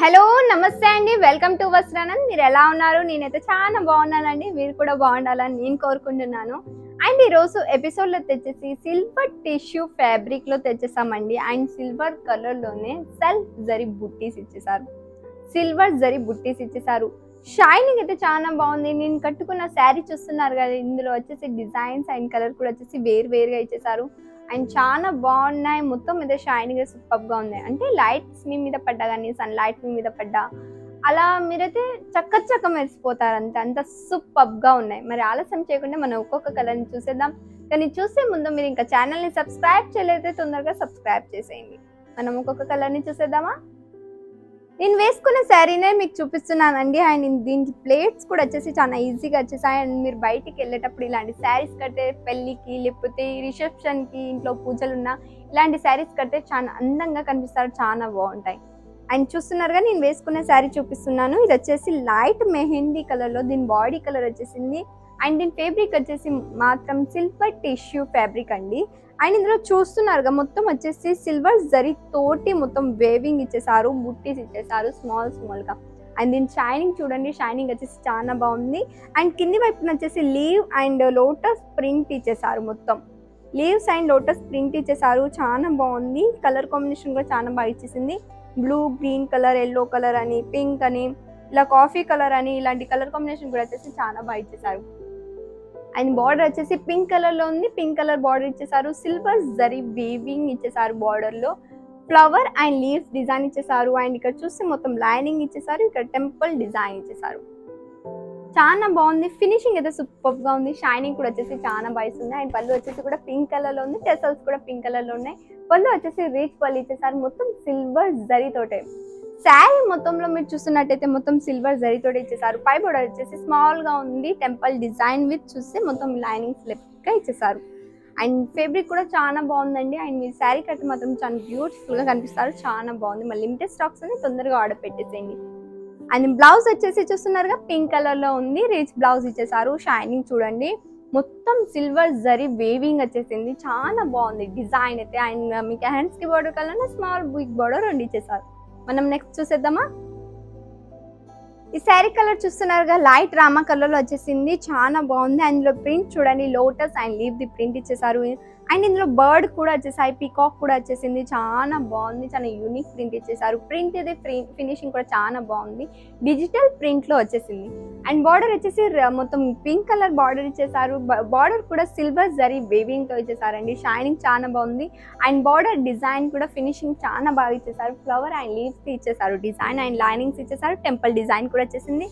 Hello నమస్తే అండి, welcome to Vastranand. మీరు ఎలా ఉన్నారు? నేనైతే చాలా బాగున్నానండి. మీరు కూడా బాగుండాలని నేను కోరుకుంటున్నాను. అండ్ ఈరోజు ఎపిసోడ్లో తెచ్చేసి సిల్వర్ టిష్యూ ఫ్యాబ్రిక్లో తెచ్చేసామండి. అండ్ సిల్వర్ కలర్లోనే సెల్ఫ్ జరీ బుట్టీస్ ఇచ్చేసారు. షైనింగ్ అయితే చాలా బాగుంది. నేను కట్టుకున్న శారీ చూస్తున్నారు కదా, ఇందులో వచ్చేసి డిజైన్స్ అండ్ కలర్ కూడా వచ్చేసి వేరుగా ఇచ్చేసారు. అండ్ చాలా బాగున్నాయి. మొత్తం మీద షైనింగ్ సూపర్గా ఉంది. అంటే లైట్స్ మీ మీద పడ్డా కానీ సన్ లైట్ మీ మీద పడ్డా అలా మీరైతే చక్క మెరిసిపోతారు. అంత సూపర్గా ఉన్నాయి. మరి ఆలస్యం చేయకుండా మనం ఒక్కొక్క కలర్ని చూసేద్దాం. కానీ చూసే ముందు మీరు ఇంకా ఛానల్ని సబ్స్క్రైబ్ చేయలేదే తొందరగా సబ్స్క్రైబ్ చేసేయండి. మనం ఒక్కొక్క కలర్ని చూసేద్దామా? నేను వేసుకున్న శారీనే మీకు చూపిస్తున్నానండి. అండ్ దీనికి ప్లేట్స్ కూడా వచ్చేసి చాలా ఈజీగా వచ్చేసాయి. అండ్ మీరు బయటికి వెళ్ళేటప్పుడు ఇలాంటి శారీస్ కడితే పెళ్ళికి లేకపోతే రిసెప్షన్కి ఇంట్లో పూజలు ఉన్న ఇలాంటి శారీస్ కడితే చాలా అందంగా కనిపిస్తారు, చాలా బాగుంటాయి. అండ్ చూస్తున్నారుగా నేను వేసుకున్న శారీ చూపిస్తున్నాను. ఇది వచ్చేసి లైట్ మెహందీ కలర్లో, దీని బాడీ కలర్ వచ్చేసింది. అండ్ దీని ఫ్యాబ్రిక్ వచ్చేసి మాత్రం సిల్వర్ టిష్యూ ఫ్యాబ్రిక్ అండి. అండ్ ఇందులో చూస్తున్నారుగా మొత్తం వచ్చేసి సిల్వర్ జరీ తోటి మొత్తం వేవింగ్ ఇచ్చేసారు, బుట్టీస్ ఇచ్చేసారు స్మాల్గా. అండ్ దీని షైనింగ్ చూడండి, షైనింగ్ వచ్చేసి చాలా బాగుంది. అండ్ కింది వైపున వచ్చేసి లీవ్ అండ్ లోటస్ ప్రింట్ ఇచ్చేసారు. మొత్తం లీవ్స్ అండ్ లోటస్ ప్రింట్ ఇచ్చేసారు, చాలా బాగుంది. కలర్ కాంబినేషన్ కూడా చాలా బాగా ఇచ్చేసింది. Blue, green colour, yellow colour అని, పింక్ అని, ఇలా కాఫీ కలర్ అని, ఇలాంటి కలర్ కాంబినేషన్ కూడా వచ్చేసి చాలా బాగా ఇచ్చేసారు. అండ్ బార్డర్ వచ్చేసి పింక్ కలర్లో ఉంది. పింక్ కలర్ బార్డర్ ఇచ్చేసారు. సిల్వర్ జరీ వీవింగ్ ఇచ్చేసారు. బార్డర్లో ఫ్లవర్ అండ్ లీవ్స్ డిజైన్ ఇచ్చేసారు. అండ్ ఇక్కడ చూస్తే మొత్తం లైనింగ్ ఇచ్చేసారు. ఇక్కడ టెంపుల్ డిజైన్ ఇచ్చేసారు. చాలా బాగుంది. ఫినిషింగ్ అయితే సూపర్గా ఉంది. షైనింగ్ కూడా వచ్చేసి చాలా బాగుంది. అండ్ పళ్ళు వచ్చేసి కూడా పింక్ కలర్లో ఉంది. టెసల్స్ కూడా పింక్ కలర్లో ఉన్నాయి. పళ్ళు వచ్చేసి రీచ్ పళ్ళు ఇచ్చేసారు. మొత్తం సిల్వర్ జరీతోటే శారీ మొత్తంలో మీరు చూస్తున్నట్టయితే మొత్తం సిల్వర్ జరీతో ఇచ్చేసారు. పై బోర్డర్ వచ్చేసి స్మాల్గా ఉంది. టెంపుల్ డిజైన్ విత్ చూస్తే మొత్తం లైనింగ్ స్లిప్గా ఇచ్చేసారు. అండ్ ఫ్యాబ్రిక్ కూడా చాలా బాగుందండి. అండ్ మీరు శారీ కట్ మాత్రం చాలా బ్యూటిఫుల్గా కనిపిస్తారు, చాలా బాగుంది. మళ్ళీ లిమిటెడ్ స్టాక్స్ అని తొందరగా ఆర్డర్ పెట్టేసేయండి. అండ్ బ్లౌజ్ వచ్చేసి చూస్తున్నారుగా పింక్ కలర్లో ఉంది. రిచ్ బ్లౌజ్ ఇచ్చేసారు. షైనింగ్ చూడండి, మొత్తం సిల్వర్ జరీ వేవింగ్ వచ్చేసింది, చాలా బాగుంది డిజైన్ అయితే. అండ్ మీకు హ్యాండ్స్కి border colour small big border రెండు ఇచ్చేసారు. మనం నెక్స్ట్ చూసేద్దామా? ఈ శారీ కలర్ చూస్తున్నారుగా, లైట్ రామా కలర్ లో వచ్చేసింది, చాలా బాగుంది. అందులో ప్రింట్ చూడండి, lotus and leave the print ఇచ్చేసారు. అండ్ ఇందులో బర్డ్ కూడా వచ్చేసాయి, పీకాక్ కూడా వచ్చేసింది, చాలా బాగుంది. చాలా యూనిక్ ప్రింట్ ఇచ్చేసారు. ప్రింట్ ఇది ఫినిషింగ్ కూడా చాలా బాగుంది, డిజిటల్ ప్రింట్ లో వచ్చేసింది. అండ్ బార్డర్ వచ్చేసి మొత్తం పింక్ కలర్ బార్డర్ ఇచ్చేసారు. బార్డర్ కూడా సిల్వర్ జరీ వేవింగ్ తో ఇచ్చేసారండి. షైనింగ్ చాలా బాగుంది. అండ్ బార్డర్ డిజైన్ కూడా ఫినిషింగ్ చాలా బాగా ఇచ్చేసారు. ఫ్లవర్ అండ్ లీవ్స్ ఇచ్చేసారు డిజైన్. అండ్ లైనింగ్స్ ఇచ్చేసారు. టెంపుల్ డిజైన్ కూడా వచ్చేసింది.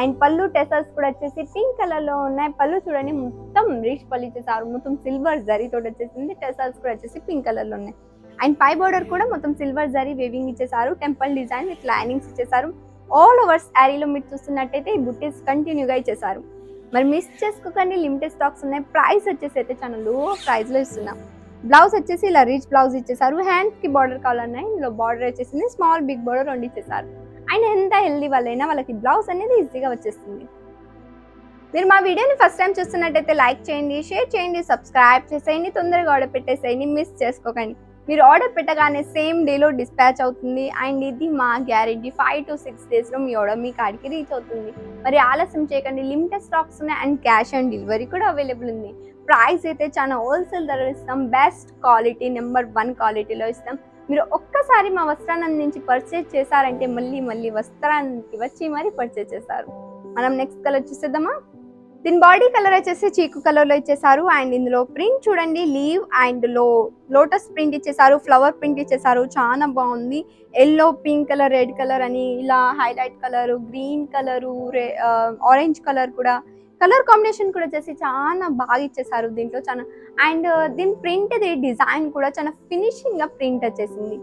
అండ్ పళ్ళు టెసల్స్ కూడా వచ్చేసి పింక్ కలర్ లో ఉన్నాయి. పళ్ళు చూడండి, మొత్తం రిచ్ పళ్ళు ఇచ్చేసారు. మొత్తం సిల్వర్ జరీ తోటి వచ్చేసింది. టెసల్స్ కూడా వచ్చేసి పింక్ కలర్ లో ఉన్నాయి. అండ్ పై బోర్డర్ కూడా మొత్తం సిల్వర్ జరీ వేవింగ్ ఇచ్చేసారు. టెంపుల్ డిజైన్ విత్ లైనింగ్స్ ఇచ్చేసారు. ఆల్ ఓవర్ శారీలో మీరు చూస్తున్నట్టయితే ఈ బుట్టీస్ కంటిన్యూగా ఇచ్చేసారు. మరి మిస్ చేసుకోకండి, లిమిటెడ్ స్టాక్స్ ఉన్నాయి. ప్రైస్ వచ్చేసి అయితే చాలా లో ప్రైస్ లో ఇస్తున్నాం. బ్లౌజ్ వచ్చేసి ఇలా రిచ్ బ్లౌజ్ ఇచ్చేసారు. హ్యాండ్స్ కి బార్డర్ కావాలన్నాయి. ఇందులో బార్డర్ వచ్చేసింది, స్మాల్ బిగ్ బార్డర్ రెండు ఇచ్చేసారు. అండ్ ఎంత హెల్దీ వాళ్ళైనా వాళ్ళకి బ్లౌజ్ అనేది ఈజీగా వచ్చేస్తుంది. మీరు మా వీడియోని ఫస్ట్ టైం చూస్తున్నట్టయితే లైక్ చేయండి, షేర్ చేయండి, సబ్స్క్రైబ్ చేసేయండి, తొందరగా ఆర్డర్ పెట్టేసేయండి, మిస్ చేసుకోకండి. మీరు ఆర్డర్ పెట్టగానే సేమ్ డేలో డిస్పాచ్ అవుతుంది. అండ్ ఇది మా గ్యారెంటీ, 5 to 6 daysలో మీ ఆర్డర్ మీ కాడికి రీచ్ అవుతుంది. మరి ఆలస్యం చేయకండి, లిమిటెడ్ స్టాక్స్ ఉన్నాయి. అండ్ క్యాష్ ఆన్ డెలివరీ కూడా అవైలబుల్ ఉంది. ప్రైస్ అయితే చాలా హోల్సేల్ ధర ఇస్తాం. బెస్ట్ క్వాలిటీ, నెంబర్ 1 క్వాలిటీలో ఇస్తాం. మీరు ఒక్కసారి మా వస్త్రానంద్ నుంచి పర్చేజ్ చేశారంటే మళ్ళీ వస్త్రానికి వచ్చి మరి పర్చేజ్ చేస్తారు. మనం నెక్స్ట్ కలర్ చూసేద్దామా? దీని బాడీ కలర్ వచ్చేసి చీకు కలర్ లో ఇచ్చేసారు. అండ్ ఇందులో ప్రింట్ చూడండి, లీవ్ అండ్ లోటస్ ప్రింట్ ఇచ్చేసారు, ఫ్లవర్ ప్రింట్ ఇచ్చేసారు, చాలా బాగుంది. Yellow, pink colour, red colour అని ఇలా highlight colour, green colour, orange colour కూడా కలర్ కాంబినేషన్ కూడా వచ్చేసి చాలా బాగా ఇచ్చేసారు దీంట్లో చాలా. అండ్ దీని ప్రింట్ డిజైన్ కూడా చాలా ఫినిషింగ్ గా ప్రింట్ వచ్చేసింది.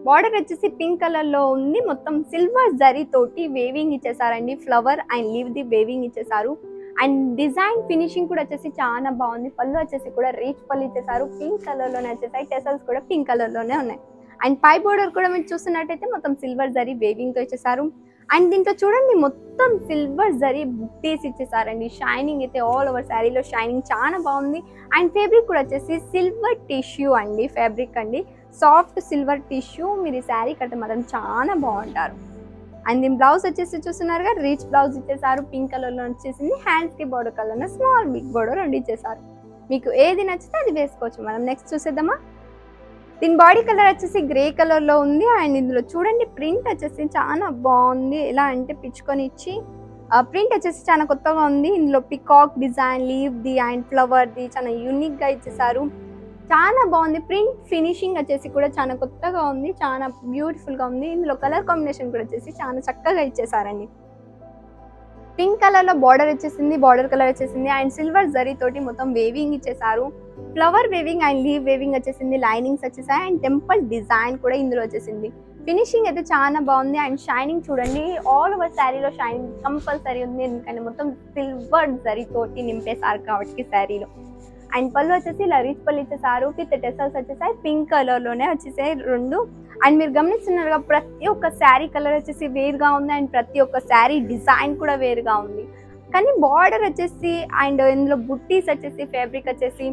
బార్డర్ వచ్చేసి పింక్ కలర్ లో ఉంది. మొత్తం సిల్వర్ జరీ తోటి వేవింగ్ ఇచ్చేసారండి. Flower and leave the weaving ఇచ్చేసారు. అండ్ డిజైన్ ఫినిషింగ్ కూడా వచ్చేసి చాలా బాగుంది. పళ్ళు వచ్చేసి కూడా రీచ్ పళ్ళు ఇచ్చేసారు. పింక్ కలర్ లోనే వచ్చేసాయి. టెసల్స్ కూడా పింక్ కలర్ లోనే ఉన్నాయి. అండ్ పై బోర్డర్ కూడా మీరు చూస్తున్నట్టయితే మొత్తం సిల్వర్ జరీ వేవింగ్ తో ఇచ్చేసారు. అండ్ దీంట్లో చూడండి, మొత్తం సిల్వర్ జరీ బుట్టీస్ ఇచ్చేసారండి. షైనింగ్ అయితే ఆల్ ఓవర్ శారీలో షైనింగ్ చాలా బాగుంది. అండ్ ఫ్యాబ్రిక్ కూడా వచ్చేసి సిల్వర్ టిష్యూ అండి, ఫ్యాబ్రిక్ అండి, సాఫ్ట్ సిల్వర్ టిష్యూ. మీరు ఈ శారీ కట్ట మాత్రం చాలా బాగుంటారు. అండ్ దీని బ్లౌజ్ వచ్చేసి చూస్తున్నారుగా రీచ్ బ్లౌజ్ ఇచ్చేసారు, పింక్ కలర్లో వచ్చేసింది. హ్యాండ్స్కి బోర్డర్ కలర్లో స్మాల్ బిగ్ బోర్డర్ రెండు ఇచ్చేసారు. మీకు ఏది నచ్చితే అది వేసుకోవచ్చు. మనం నెక్స్ట్ చూసేద్దామా. దీని బాడీ కలర్ వచ్చేసి గ్రే కలర్లో ఉంది. అండ్ ఇందులో చూడండి ప్రింట్ వచ్చేసి చాలా బాగుంది. ఎలా అంటే పిచ్చుకొని ఇచ్చి ప్రింట్ వచ్చేసి చాలా కొత్తగా ఉంది. ఇందులో పికాక్ డిజైన్, లీవ్ది అండ్ ఫ్లవర్ది చాలా యూనిక్గా ఇచ్చేసారు. చాలా బాగుంది. ప్రింట్ ఫినిషింగ్ వచ్చేసి కూడా చాలా కొత్తగా ఉంది, చాలా బ్యూటిఫుల్గా ఉంది. ఇందులో కలర్ కాంబినేషన్ కూడా వచ్చేసి చాలా చక్కగా ఇచ్చేసారండి. పింక్ కలర్లో బార్డర్ వచ్చేసింది, బార్డర్ కలర్ వచ్చేసింది. అండ్ సిల్వర్ జరీ తోటి మొత్తం వేవింగ్ ఇచ్చేసారు. Flower weaving and leave weaving వచ్చేసింది. లైనింగ్స్ వచ్చేసాయి అండ్ టెంపుల్ డిజైన్ కూడా ఇందులో వచ్చేసింది. ఫినిషింగ్ అయితే చాలా బాగుంది. అండ్ షైనింగ్ చూడండి, ఆల్ ఓవర్ శారీలో షైనింగ్ కంపల్సరీ ఉంది. ఎందుకంటే మొత్తం సిల్వర్ జరీ తోటి నింపేశారు కాబట్టి శారీలో. అండ్ పళ్ళు వచ్చేసి ఇలా రీచ్ పళ్ళు ఇచ్చేసారు. విత్ టెసల్స్ వచ్చేసాయి. పింక్ కలర్లోనే వచ్చేసాయి రెండు. అండ్ మీరు గమనిస్తున్నారుగా ప్రతి ఒక్క శారీ కలర్ వచ్చేసి వేరుగా ఉంది. అండ్ ప్రతి ఒక్క శారీ డిజైన్ కూడా వేరుగా ఉంది. కానీ బార్డర్ వచ్చేసి అండ్ ఇందులో బుట్టీస్ వచ్చేసి ఫ్యాబ్రిక్ వచ్చేసి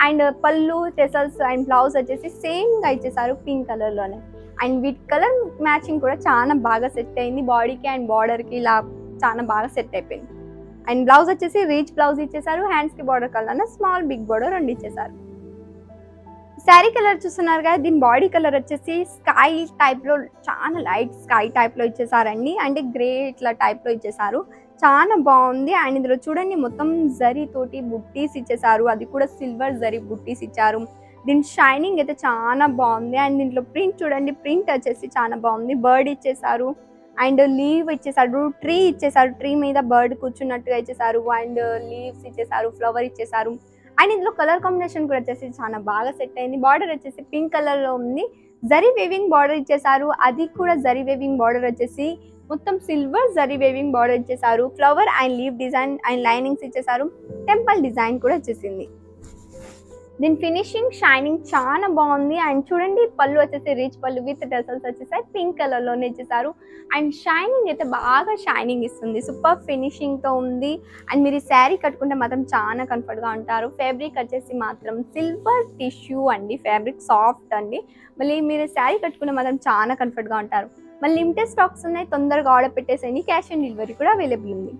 అండ్ పళ్ళు టెసల్స్ అండ్ బ్లౌజ్ వచ్చేసి సేమ్గా ఇచ్చేసారు పింక్ కలర్లోనే. అండ్ వీటి కలర్ మ్యాచింగ్ కూడా చాలా బాగా సెట్ అయింది. బాడీకి అండ్ బార్డర్కి ఇలా చాలా బాగా సెట్ అయిపోయింది. అండ్ బ్లౌజ్ వచ్చేసి రీచ్ బ్లౌజ్ ఇచ్చేసారు. హ్యాండ్స్కి border colour small big border రెండు ఇచ్చేసారు. శారీ కలర్ చూస్తున్నారు కదా, దీని బాడీ కలర్ వచ్చేసి స్కై టైప్లో చాలా లైట్ స్కై టైప్లో ఇచ్చేసారండి. అంటే గ్రే ఇట్లా టైప్లో ఇచ్చేసారు. చాలా బాగుంది. అండ్ ఇందులో చూడండి మొత్తం జరీ తోటి బుట్టీస్ ఇచ్చేసారు. అది కూడా సిల్వర్ జరీ బుట్టీస్ ఇచ్చారు. దీని షైనింగ్ అయితే చాలా బాగుంది. అండ్ దీంట్లో ప్రింట్ చూడండి, ప్రింట్ వచ్చేసి చాలా బాగుంది. బర్డ్ ఇచ్చేసారు అండ్ లీవ్ ఇచ్చేసారు, ట్రీ ఇచ్చేసారు, ట్రీ మీద బర్డ్ కూర్చున్నట్టుగా ఇచ్చేసారు. అండ్ లీవ్స్ ఇచ్చేసారు, ఫ్లవర్ ఇచ్చేసారు. అండ్ ఇందులో కలర్ కాంబినేషన్ కూడా వచ్చేసి చాలా బాగా సెట్ అయింది. బార్డర్ వచ్చేసి పింక్ కలర్లో ఉంది. జరీ వేవింగ్ బార్డర్ ఇచ్చేసారు. అది కూడా జరీ వేవింగ్ బార్డర్ వచ్చేసి మొత్తం సిల్వర్ జరీ వేవింగ్ బార్డర్ ఇచ్చేసారు. Flower and leave design and linings ఇచ్చేసారు. టెంపుల్ డిజైన్ కూడా వచ్చేసింది. దీని ఫినిషింగ్ షైనింగ్ చాలా బాగుంది. అండ్ చూడండి పళ్ళు వచ్చేసి రీచ్ పళ్ళు విత్ టెసల్స్ వచ్చేసాయి. పింక్ కలర్లోనే ఇచ్చేసారు. అండ్ షైనింగ్ అయితే బాగా షైనింగ్ ఇస్తుంది. సూపర్ ఫినిషింగ్తో ఉంది. అండ్ మీరు ఈ శారీ కట్టుకుంటే మాత్రం చాలా కంఫర్ట్గా ఉంటారు. ఫ్యాబ్రిక్ వచ్చేసి మాత్రం సిల్వర్ టిష్యూ అండి. ఫ్యాబ్రిక్ సాఫ్ట్ అండి. మళ్ళీ మీరు శారీ కట్టుకుంటే మాత్రం చాలా కంఫర్ట్గా ఉంటారు. మళ్ళీ లిమిటెడ్ స్టాక్స్ ఉన్నాయి, తొందరగా ఆర్డర్ పెట్టేసేయండి. క్యాష్ ఆన్ డెలివరీ కూడా అవైలబుల్ ఉంది.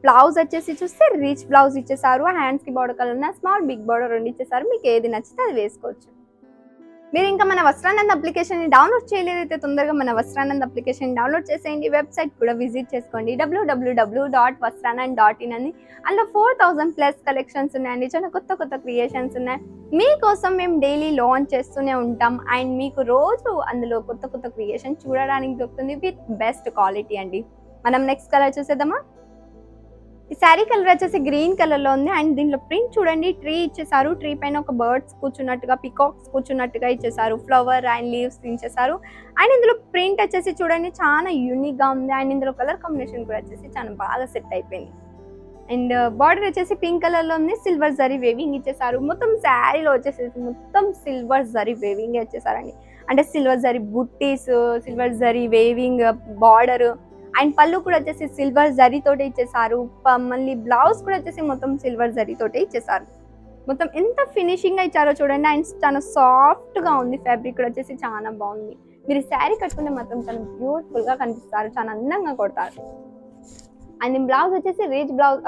బ్లౌజ్ వచ్చేసి చూస్తే రీచ్ బ్లౌజ్ ఇచ్చేసారు. హ్యాండ్స్కి border colour small big border రెండు ఇచ్చేసారు. మీకు ఏది నచ్చితే అది వేసుకోవచ్చు. మీరు ఇంకా మన వస్త్రానంద్ అప్లికేషన్ని డౌన్లోడ్ చేయలేదైతే తొందరగా మన వస్త్రానంద్ అప్లికేషన్ డౌన్లోడ్ చేసేయండి. వెబ్సైట్ కూడా విజిట్ చేసుకోండి, www.vastranand.in అని. అందులో 4000+ కలెక్షన్స్ ఉన్నాయండి. చాలా కొత్త కొత్త క్రియేషన్స్ ఉన్నాయి. మీకోసం మేము డైలీ లాంచ్ చేస్తూనే ఉంటాం. అండ్ మీకు రోజు అందులో కొత్త కొత్త క్రియేషన్ చూడడానికి దొరుకుతుంది విత్ బెస్ట్ క్వాలిటీ అండి. మనం నెక్స్ట్ కలర్ చూసేద్దామా. ఈ శారీ కలర్ వచ్చేసి గ్రీన్ కలర్లో ఉంది. అండ్ దీంట్లో ప్రింట్ చూడండి, ట్రీ ఇచ్చేసారు. ట్రీ పైన ఒక బర్డ్స్ కూర్చున్నట్టుగా, పికాక్స్ కూర్చున్నట్టుగా ఇచ్చేసారు. ఫ్లవర్ అండ్ లీవ్స్ ఇచ్చేసారు. అండ్ ఇందులో ప్రింట్ వచ్చేసి చూడండి చాలా యూనిక్గా ఉంది. అండ్ ఇందులో కలర్ కాంబినేషన్ కూడా వచ్చేసి చాలా బాగా సెట్ అయిపోయింది. అండ్ బార్డర్ వచ్చేసి పింక్ కలర్లో ఉంది. సిల్వర్ జరీ వేవింగ్ ఇచ్చేసారు. మొత్తం శారీలో వచ్చేసి మొత్తం సిల్వర్ జరీ వేవింగ్ ఇచ్చేసారండి. అంటే సిల్వర్ జరీ బుట్టీస్, silver zari weaving border and పళ్ళు కూడా వచ్చేసి సిల్వర్ జరీతోటే ఇచ్చేసారు. మళ్ళీ బ్లౌజ్ కూడా వచ్చేసి మొత్తం సిల్వర్ జరీతోటే ఇచ్చేసారు. మొత్తం ఎంత ఫినిషింగ్గా ఇచ్చారో చూడండి. అండ్ చాలా సాఫ్ట్గా ఉంది. ఫ్యాబ్రిక్ కూడా వచ్చేసి చాలా బాగుంది. మీరు శారీ కట్టుకుంటే మాత్రం చాలా బ్యూటిఫుల్గా కనిపిస్తారు, చాలా అందంగా కొడతారు. అండ్ బ్లౌజ్ వచ్చేసి రీచ్ బ్లౌజ్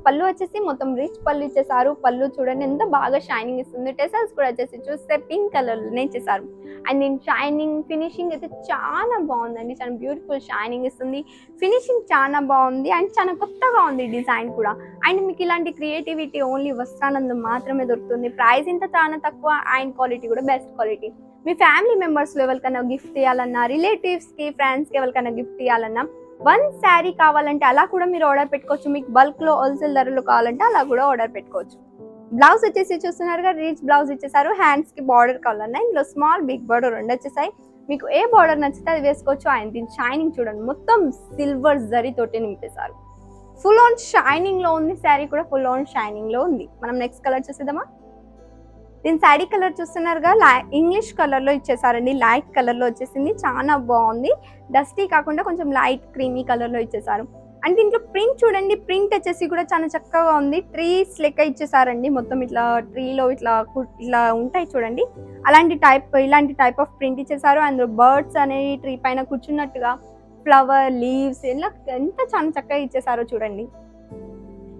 పళ్ళు వచ్చేసి మొత్తం రీచ్ పళ్ళు ఇచ్చేసారు. పళ్ళు చూడండి ఎంత బాగా షైనింగ్ ఇస్తుంది. టెసల్స్ కూడా వచ్చేసి చూస్తే పింక్ కలర్లోనే ఇచ్చేసారు. అండ్ దీని షైనింగ్ ఫినిషింగ్ అయితే చాలా బాగుందండి. చాలా బ్యూటిఫుల్ షైనింగ్ ఇస్తుంది. ఫినిషింగ్ చాలా బాగుంది. అండ్ చాలా కొత్తగా ఉంది డిజైన్ కూడా. అండ్ మీకు ఇలాంటి క్రియేటివిటీ ఓన్లీ వస్త్రానంద్ మాత్రమే దొరుకుతుంది. ప్రైస్ ఇంత చాలా తక్కువ అండ్ క్వాలిటీ కూడా బెస్ట్ క్వాలిటీ. మీ ఫ్యామిలీ మెంబర్స్లో ఎవరికైనా గిఫ్ట్ ఇవ్వాలన్నా, రిలేటివ్స్కి ఫ్రెండ్స్కి ఎవరికైనా గిఫ్ట్ ఇవ్వాలన్నా, 1 శారీ కావాలంటే అలా కూడా మీరు ఆర్డర్ పెట్టుకోవచ్చు. మీకు బల్క్లో హోల్సేల్ ధరలో కావాలంటే అలా కూడా ఆర్డర్ పెట్టుకోవచ్చు. బ్లౌజ్ వచ్చేసి చూస్తున్నారుగా రీచ్ బ్లౌజ్ ఇచ్చేసారు. హ్యాండ్స్కి బార్డర్ కావాలన్నా ఇందులో స్మాల్ బిగ్ బార్డర్ రెండు వచ్చేసాయి. మీకు ఏ బార్డర్ నచ్చితే అది వేసుకోవచ్చు. అండ్ దీని షైనింగ్ చూడండి, మొత్తం సిల్వర్ జరీ తోటి నింపేశారు. ఫుల్ ఆన్ షైనింగ్లో ఉంది. శారీ కూడా ఫుల్ ఆన్ షైనింగ్లో ఉంది. మనం నెక్స్ట్ కలర్ చూసేద్దామా. దీని శారీ కలర్ చూస్తున్నారుగా ఇంగ్లీష్ కలర్లో ఇచ్చేసారండి. లైట్ కలర్లో వచ్చేసింది. చాలా బాగుంది. డస్టీ కాకుండా కొంచెం లైట్ క్రీమీ కలర్లో ఇచ్చేసారు. అండ్ దీంట్లో ప్రింట్ చూడండి, ప్రింట్ వచ్చేసి కూడా చాలా చక్కగా ఉంది. ట్రీస్ లెక్క ఇచ్చేసారండి. మొత్తం ఇట్లా ట్రీలో ఇట్లా ఉంటాయి చూడండి, ఇలాంటి టైప్ ఆఫ్ ప్రింట్ ఇచ్చేసారు. అందులో బర్డ్స్ అనేవి ట్రీ పైన కూర్చున్నట్టుగా ఫ్లవర్ లీవ్స్ ఇలా ఎంత చాలా చక్కగా ఇచ్చేసారో చూడండి.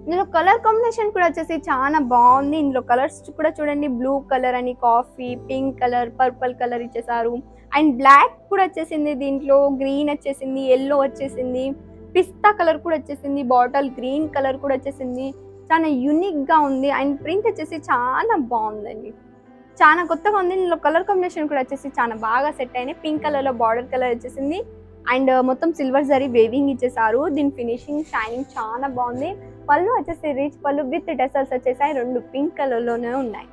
ఇందులో కలర్ కాంబినేషన్ కూడా వచ్చేసి చాలా బాగుంది. ఇందులో కలర్స్ కూడా చూడండి, బ్లూ కలర్ అని, coffee, pink colour, purple colour ఇచ్చేసారు. అండ్ బ్లాక్ కూడా వచ్చేసింది, దీంట్లో గ్రీన్ వచ్చేసింది, ఎల్లో వచ్చేసింది, పిస్తా కలర్ కూడా వచ్చేసింది, బాటిల్ గ్రీన్ కలర్ కూడా వచ్చేసింది. చాలా యూనిక్ గా ఉంది. అండ్ ప్రింట్ వచ్చేసి చాలా బాగుందండి, చాలా కొత్తగా ఉంది. ఇందులో కలర్ కాంబినేషన్ కూడా వచ్చేసి చాలా బాగా సెట్ అయినాయి. పింక్ కలర్ లో బార్డర్ కలర్ వచ్చేసింది. అండ్ మొత్తం సిల్వర్ జరీ వేవింగ్ ఇచ్చేసారు. దీని ఫినిషింగ్ షైనింగ్ చాలా బాగుంది. పళ్ళు వచ్చేసి రిచ్ పళ్ళు విత్ టెసల్స్ వచ్చేసాయి, 2 పింక్ కలర్ లోనే ఉన్నాయి.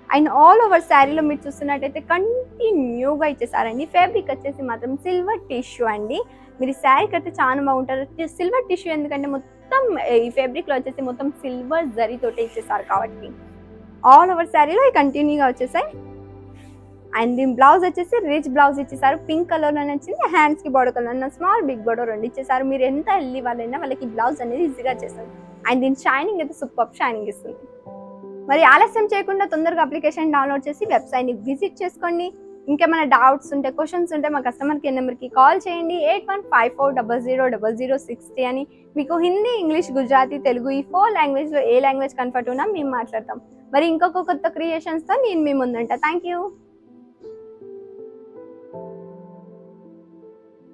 అండ్ ఆల్ ఓవర్ శారీలో మీరు చూస్తున్నట్టయితే కంటిన్యూగా ఇచ్చేసారండి. ఫ్యాబ్రిక్ వచ్చేసి మాత్రం సిల్వర్ టిష్యూ అండి. మీరు శారీకి అయితే చాలా బాగుంటారు. సిల్వర్ టిష్యూ ఎందుకంటే మొత్తం ఈ ఫ్యాబ్రిక్ లో వచ్చేసి మొత్తం సిల్వర్ జరీతోటే ఇచ్చేసారు కాబట్టి ఆల్ ఓవర్ శారీలో కంటిన్యూగా వచ్చేసాయి. అండ్ దీని బ్లౌజ్ వచ్చేసి రిచ్ బ్లౌజ్ ఇచ్చేసారు, పింక్ కలర్ లోనే వచ్చింది. హ్యాండ్స్ కి border colour small big border 2 ఇచ్చేసారు. మీరు ఎంత వెళ్ళి వాళ్ళైనా వాళ్ళకి బ్లౌజ్ అనేది ఈజీగా చేస్తారు. అండ్ దీని షైనింగ్ అయితే సూపర్ షైనింగ్ ఇస్తుంది. మరి ఆలస్యం చేయకుండా తొందరగా అప్లికేషన్ డౌన్లోడ్ చేసి వెబ్సైట్ ని విజిట్ చేసుకోండి. ఇంకేమైనా డౌట్స్ ఉంటే, క్వశ్చన్స్ ఉంటే మా కస్టమర్ కేర్ నెంబర్కి కాల్ చేయండి. 8154000060 అని. మీకు హిందీ, ఇంగ్లీష్, గుజరాతీ, తెలుగు ఈ 4 లాంగ్వేజ్లో ఏ లాంగ్వేజ్ కంఫర్ట్ ఉన్నా మేము మాట్లాడతాం. మరి ఇంకొక కొత్త క్రియేషన్స్తో నేను మీ ముందుంటా. Thank you.